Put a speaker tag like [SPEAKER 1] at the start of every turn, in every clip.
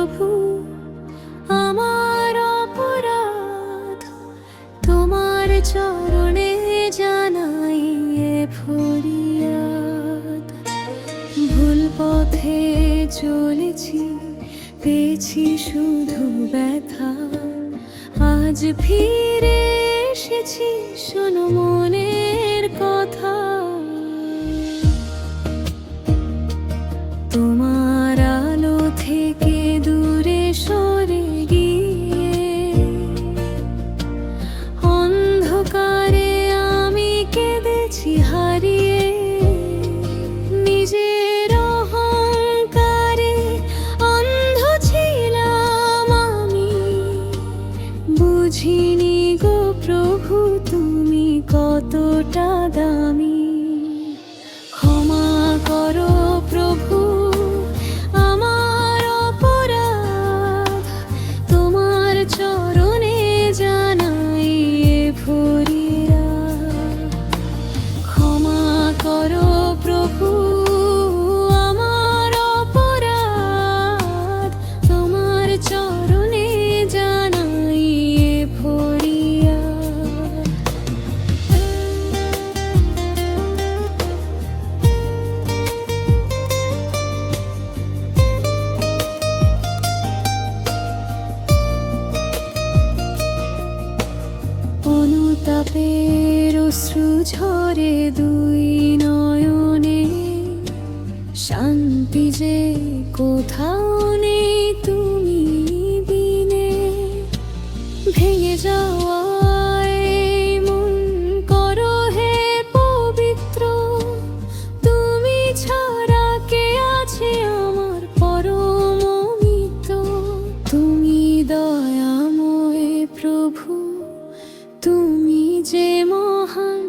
[SPEAKER 1] প্রভু আমার অপরাধ তোমার চরণে জানাই এ ফরিয়াদ। ভুল পথে চলেছি, পেয়েছি শুধু ব্যথা, আজ ফিরে এসেছি, শোনো মনের কথা। তোমার আলো থেকে দূরে সরে গিয়ে অন্ধকারে আমি কেঁদেছি হারিয়ে। নিজের অহংকারে অন্ধ ছিলাম আমি, বুঝিনি গো প্রভু তুমি কতটা দামি। ক্ষমা করো প্রভু আমার অপরাধ, তোমার চরণে জানাই এ ফরিয়াদ। ক্ষমা করো প্রভু আমার অপরাধ, তোমার চরণে জানাই এ ফরিয়াদ। অনুতাপের অশ্রু ঝরে দুই নয়নে, শান্তি যে কোথাও নেই তুমি বিনে। ভেঙে যাওয়া এই মন করো হে পবিত্র, তুমি ছাড়া কে আছে আমার পরম মিত্র। তুমি দয়াময় প্রভু, তুমি যে মহান,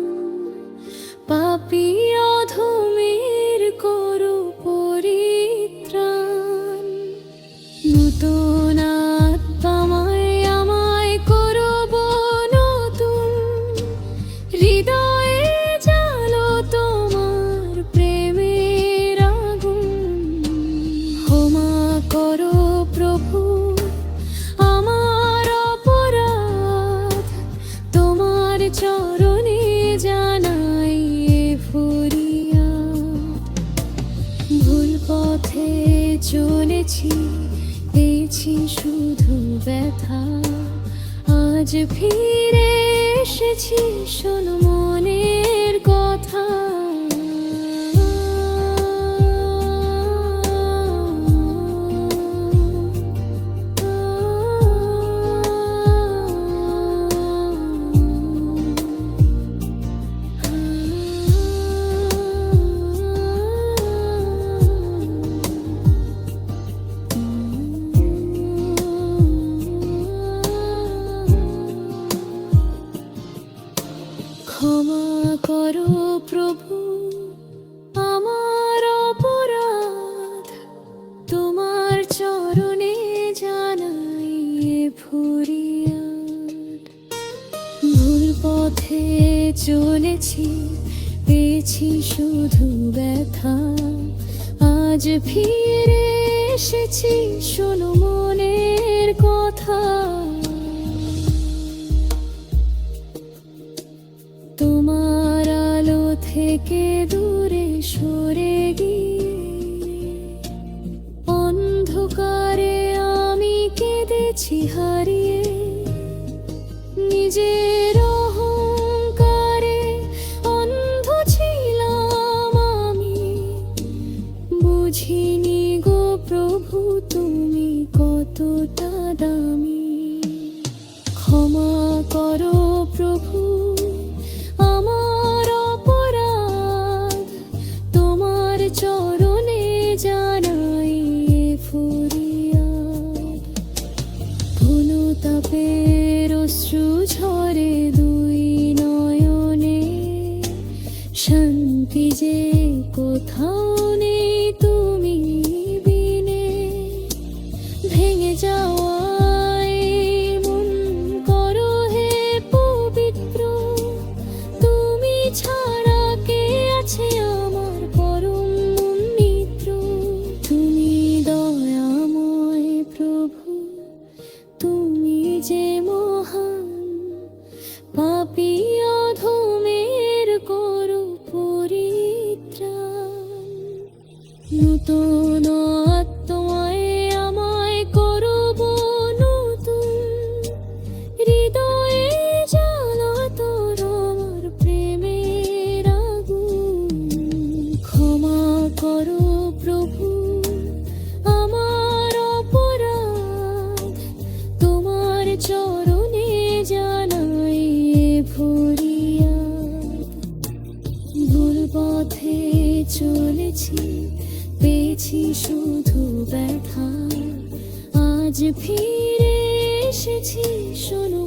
[SPEAKER 1] পাপী অধমের করো পরিত্রাণ। নূতন আত্মায় আমায় করব নতুন, হৃদয়ে জ্বালো তোমার প্রেমের আগুন। ক্ষমা করো প্রভু আমার অপরাধ, তোমার চরণে জানাই এ ফরিয়াদ। ভুল পথে চলেছি, পেয়েছি শুধু ব্যথা, আজ ফিরে এসেছি, শোনো মনের কথা। ক্ষমা করো প্রভু আমার অপরাধ, তোমার চরণে জানাই এ ফরিয়াদ। ভুল পথে চলেছি, পেয়েছি শুধু ব্যথা, আজ ফিরে এসেছি, শোনো মনের কথা। তোমার আলো থেকে দূরে সরে গিয়ে অন্ধকারে আমি কেঁদেছি হারিয়ে। নিজের অহংকারে অন্ধ ছিলাম আমি, বুঝিনি গো প্রভু তুমি কতটা দামি। ক্ষমা করো প্রভু আমার অপরাধ, তোমার চরণে জানাই এ ফরিয়াদ। অনুতাপের অশ্রু ঝরে দুই নয়নে, শান্তি যে কোথাও নেই তুমি বিনে। ভেঙে যাওয়া এই মন করো হে নূতন আত্মায় আমায় করব নতুন, হৃদয়ে জ্বালা তোর আমার প্রেমের আগুন। ক্ষমা করো প্রভু আমার অপরাধ, তোমার চরণে জানাই এ ফরিয়াদ। ভুল পথে চলেছি, পেয়েছি শুধু ব্যথা, আজ ফিরে এসেছি শোনো